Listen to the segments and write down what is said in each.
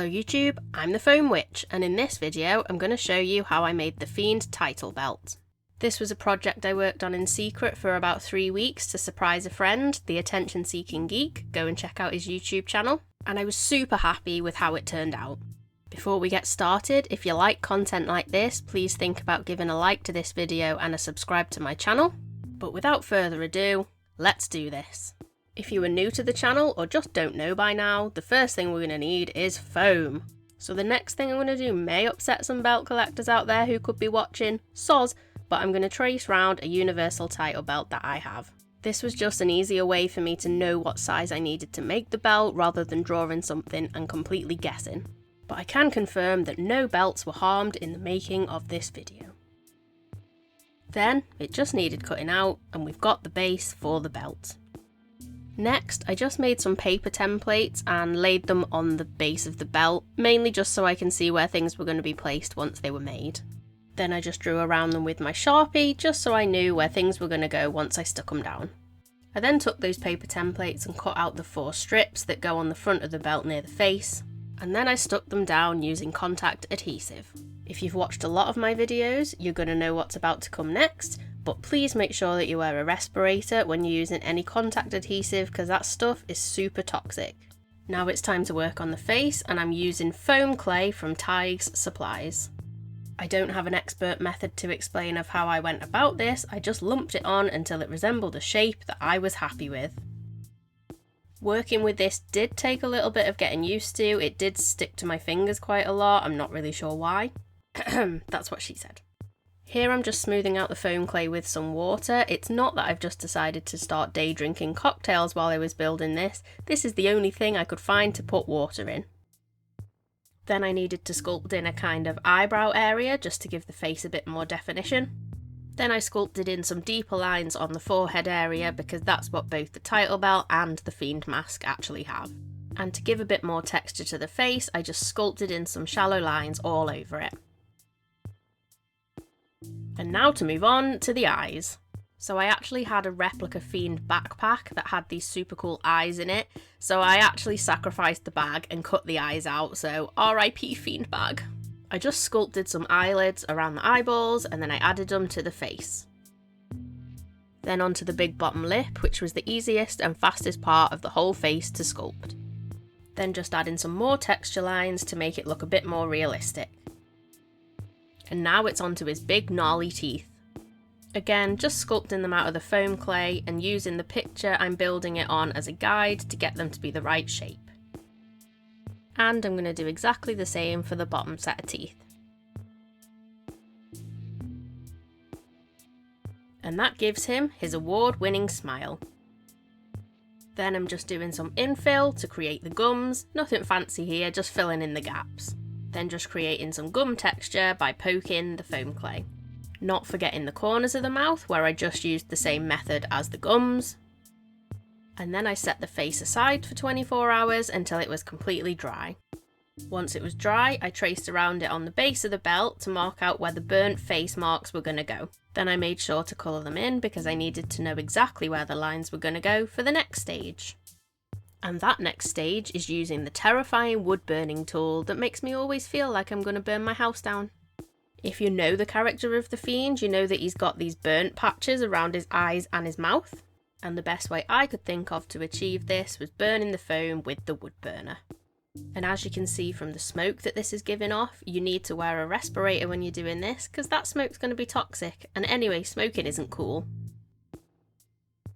Hello YouTube, I'm the Foam Witch, and in this video I'm going to show you how I made the Fiend title belt. This was a project I worked on in secret for about 3 weeks to surprise a friend, the attention-seeking geek. Go and check out his YouTube channel. And I was super happy with how it turned out. Before we get started, if you like content like this, please think about giving a like to this video and a subscribe to my channel. But without further ado, let's do this. If you are new to the channel or just don't know by now, the first thing we're going to need is foam. So the next thing I'm going to do may upset some belt collectors out there who could be watching, soz, but I'm going to trace round a universal title belt that I have. This was just an easier way for me to know what size I needed to make the belt rather than drawing something and completely guessing. But I can confirm that no belts were harmed in the making of this video. Then it just needed cutting out and we've got the base for the belt. Next, I just made some paper templates and laid them on the base of the belt, mainly just so I can see where things were going to be placed once they were made. Then I just drew around them with my Sharpie, just so I knew where things were going to go once I stuck them down. I then took those paper templates and cut out the 4 strips that go on the front of the belt near the face, and then I stuck them down using contact adhesive. If you've watched a lot of my videos, you're going to know what's about to come next, but please make sure that you wear a respirator when you're using any contact adhesive because that stuff is super toxic. Now it's time to work on the face, and I'm using foam clay from Tig's Supplies. I don't have an expert method to explain of how I went about this, I just lumped it on until it resembled a shape that I was happy with. Working with this did take a little bit of getting used to, it did stick to my fingers quite a lot, I'm not really sure why. That's what she said. Here I'm just smoothing out the foam clay with some water. It's not that I've just decided to start day drinking cocktails while I was building this. This is the only thing I could find to put water in. Then I needed to sculpt in a kind of eyebrow area just to give the face a bit more definition. Then I sculpted in some deeper lines on the forehead area because that's what both the title belt and the Fiend mask actually have. And to give a bit more texture to the face, I just sculpted in some shallow lines all over it. And now to move on to the eyes. So I actually had a replica Fiend backpack that had these super cool eyes in it, so I actually sacrificed the bag and cut the eyes out, so RIP Fiend bag. I just sculpted some eyelids around the eyeballs and then I added them to the face. Then onto the big bottom lip, which was the easiest and fastest part of the whole face to sculpt. Then just adding some more texture lines to make it look a bit more realistic. And now it's onto his big gnarly teeth. Again, just sculpting them out of the foam clay and using the picture I'm building it on as a guide to get them to be the right shape. And I'm going to do exactly the same for the bottom set of teeth. And that gives him his award-winning smile. Then I'm just doing some infill to create the gums, nothing fancy here, just filling in the gaps. Then just creating some gum texture by poking the foam clay. Not forgetting the corners of the mouth where I just used the same method as the gums. And then I set the face aside for 24 hours until it was completely dry. Once it was dry, I traced around it on the base of the belt to mark out where the burnt face marks were going to go. Then I made sure to colour them in because I needed to know exactly where the lines were going to go for the next stage. And that next stage is using the terrifying wood burning tool that makes me always feel like I'm going to burn my house down. If you know the character of the Fiend, you know that he's got these burnt patches around his eyes and his mouth. And the best way I could think of to achieve this was burning the foam with the wood burner. And as you can see from the smoke that this is giving off, you need to wear a respirator when you're doing this because that smoke's going to be toxic, and anyway, smoking isn't cool.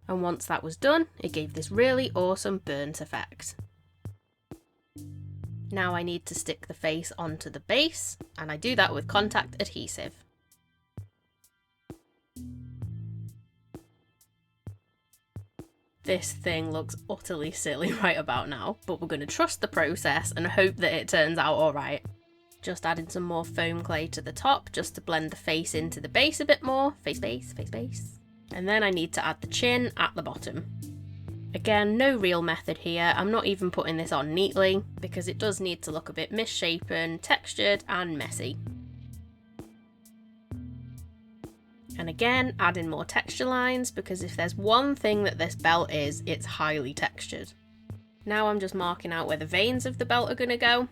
And once that was done, it gave this really awesome burnt effect. Now I need to stick the face onto the base, and I do that with contact adhesive. This thing looks utterly silly right about now, but we're going to trust the process and hope that it turns out alright. Just adding some more foam clay to the top just to blend the face into the base a bit more. Face base, face base. And then I need to add the chin at the bottom. Again, no real method here, I'm not even putting this on neatly because it does need to look a bit misshapen, textured and messy. And again, adding more texture lines because if there's one thing that this belt is, it's highly textured. Now I'm just marking out where the veins of the belt are going to go.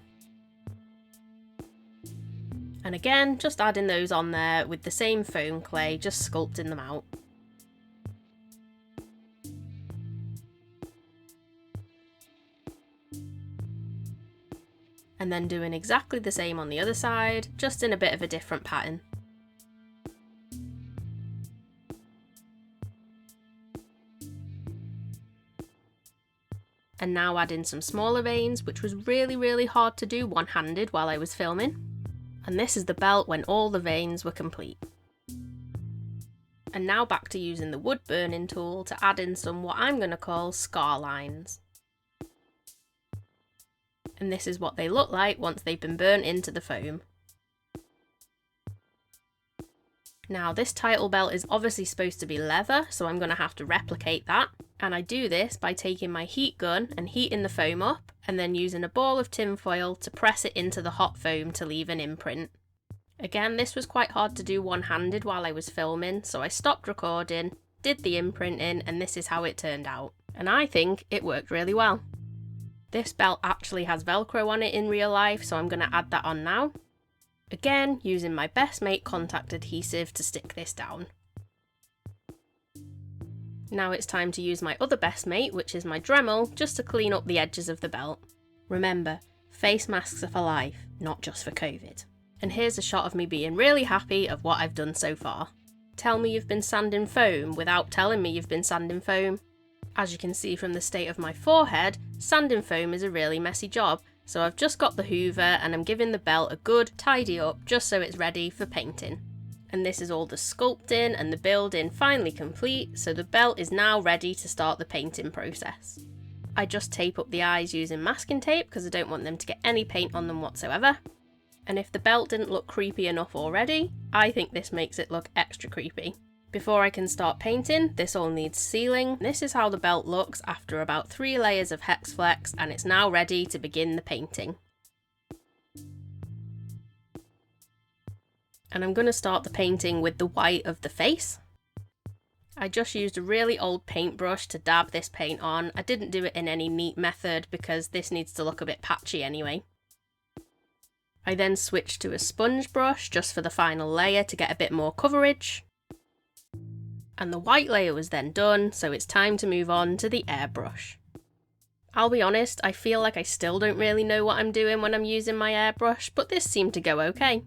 And again, just adding those on there with the same foam clay, just sculpting them out. And then doing exactly the same on the other side, just in a bit of a different pattern. And now add in some smaller veins, which was really hard to do one-handed while I was filming. And this is the belt when all the veins were complete. And now back to using the wood burning tool to add in some what I'm going to call scar lines. And this is what they look like once they've been burnt into the foam. Now this title belt is obviously supposed to be leather, so I'm going to have to replicate that. And I do this by taking my heat gun and heating the foam up, and then using a ball of tin foil to press it into the hot foam to leave an imprint. Again, this was quite hard to do one-handed while I was filming, so I stopped recording, did the imprinting, and this is how it turned out. And I think it worked really well. This belt actually has Velcro on it in real life, so I'm going to add that on now. Again, using my Best Mate contact adhesive to stick this down. Now it's time to use my other Best Mate, which is my Dremel, just to clean up the edges of the belt. Remember, face masks are for life, not just for COVID. And here's a shot of me being really happy of what I've done so far. Tell me you've been sanding foam without telling me you've been sanding foam. As you can see from the state of my forehead, sanding foam is a really messy job, so I've just got the hoover and I'm giving the belt a good tidy up just so it's ready for painting. And this is all the sculpting and the building finally complete, so the belt is now ready to start the painting process. I just tape up the eyes using masking tape because I don't want them to get any paint on them whatsoever. And if the belt didn't look creepy enough already, I think this makes it look extra creepy. Before I can start painting, this all needs sealing. This is how the belt looks after about 3 layers of hex flex, and it's now ready to begin the painting. And I'm going to start the painting with the white of the face. I just used a really old paintbrush to dab this paint on. I didn't do it in any neat method because this needs to look a bit patchy anyway. I then switched to a sponge brush just for the final layer to get a bit more coverage. And the white layer was then done, so it's time to move on to the airbrush. I'll be honest, I feel like I still don't really know what I'm doing when I'm using my airbrush, but this seemed to go okay.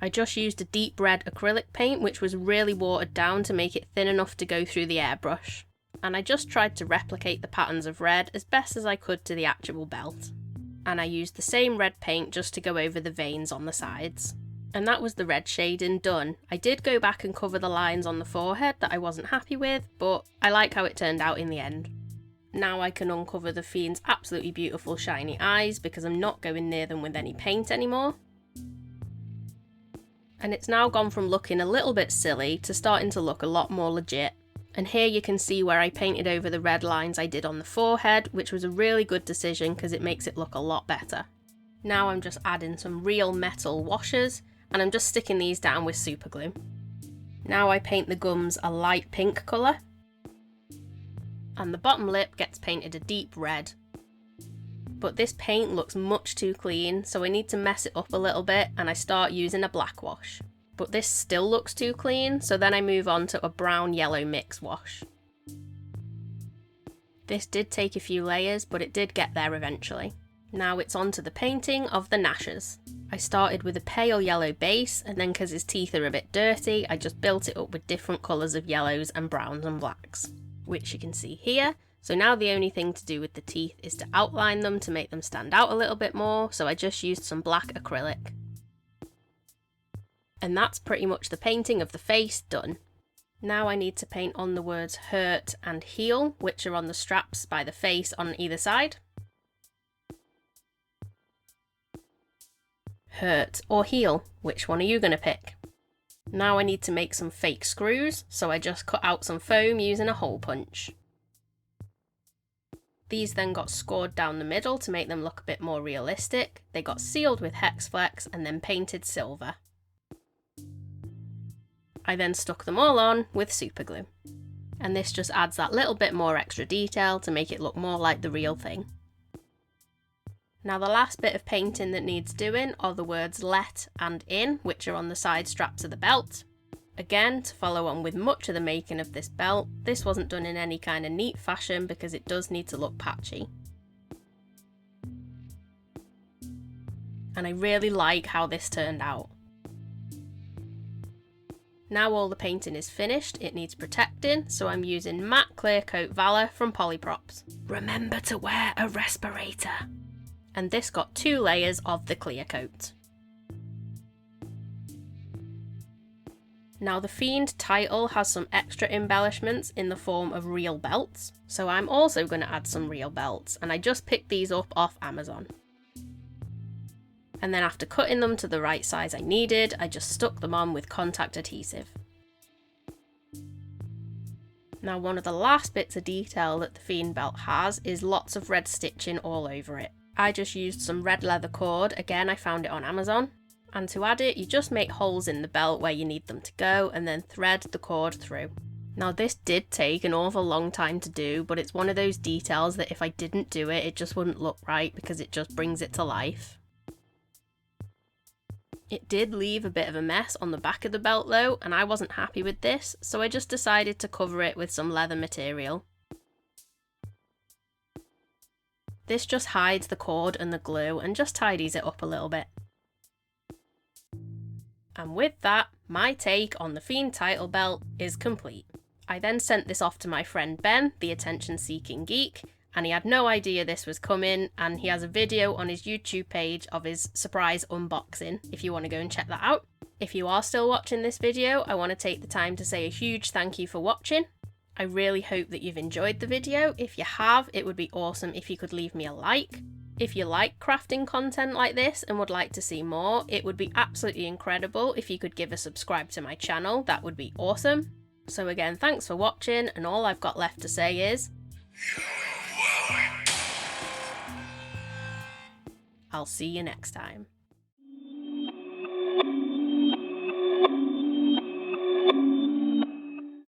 I just used a deep red acrylic paint which was really watered down to make it thin enough to go through the airbrush. And I just tried to replicate the patterns of red as best as I could to the actual belt. And I used the same red paint just to go over the veins on the sides. And that was the red shading done. I did go back and cover the lines on the forehead that I wasn't happy with, but I like how it turned out in the end. Now I can uncover the Fiend's absolutely beautiful shiny eyes because I'm not going near them with any paint anymore. And it's now gone from looking a little bit silly to starting to look a lot more legit. And here you can see where I painted over the red lines I did on the forehead, which was a really good decision because it makes it look a lot better. Now I'm just adding some real metal washers, and I'm just sticking these down with super glue. Now I paint the gums a light pink colour, and the bottom lip gets painted a deep red. But this paint looks much too clean, so I need to mess it up a little bit and I start using a black wash. But this still looks too clean, so then I move on to a brown-yellow mix wash. This did take a few layers, but it did get there eventually. Now it's on to the painting of the gnashes. I started with a pale yellow base, and then because his teeth are a bit dirty, I just built it up with different colours of yellows and browns and blacks, which you can see here. So now the only thing to do with the teeth is to outline them to make them stand out a little bit more, so I just used some black acrylic. And that's pretty much the painting of the face done. Now I need to paint on the words hurt and heal, which are on the straps by the face on either side. Hurt or heal, which one are you going to pick? Now I need to make some fake screws, so I just cut out some foam using a hole punch. These then got scored down the middle to make them look a bit more realistic. They got sealed with hex flex and then painted silver. I then stuck them all on with super glue. And this just adds that little bit more extra detail to make it look more like the real thing. Now the last bit of painting that needs doing are the words let and in, which are on the side straps of the belt. Again, to follow on with much of the making of this belt, this wasn't done in any kind of neat fashion because it does need to look patchy. And I really like how this turned out. Now all the painting is finished, it needs protecting, so I'm using matte clear coat Valor from Polyprops. Remember to wear a respirator. And this got 2 layers of the clear coat. Now the Fiend title has some extra embellishments in the form of real belts, so I'm also going to add some real belts, and I just picked these up off Amazon. And then after cutting them to the right size I needed, I just stuck them on with contact adhesive. Now one of the last bits of detail that the Fiend belt has is lots of red stitching all over it. I just used some red leather cord, again I found it on Amazon, and to add it you just make holes in the belt where you need them to go and then thread the cord through. Now this did take an awful long time to do, but it's one of those details that if I didn't do it, it just wouldn't look right because it just brings it to life. It did leave a bit of a mess on the back of the belt though, and I wasn't happy with this, so I just decided to cover it with some leather material. This just hides the cord and the glue and just tidies it up a little bit. And with that, my take on the Fiend title belt is complete. I then sent this off to my friend Ben, the attention-seeking geek, and he had no idea this was coming, and he has a video on his YouTube page of his surprise unboxing if you want to go and check that out. If you are still watching this video, I want to take the time to say a huge thank you for watching. I really hope that you've enjoyed the video. If you have, it would be awesome if you could leave me a like. If you like crafting content like this and would like to see more, it would be absolutely incredible if you could give a subscribe to my channel. That would be awesome. So again, thanks for watching, and all I've got left to say is I'll see you next time.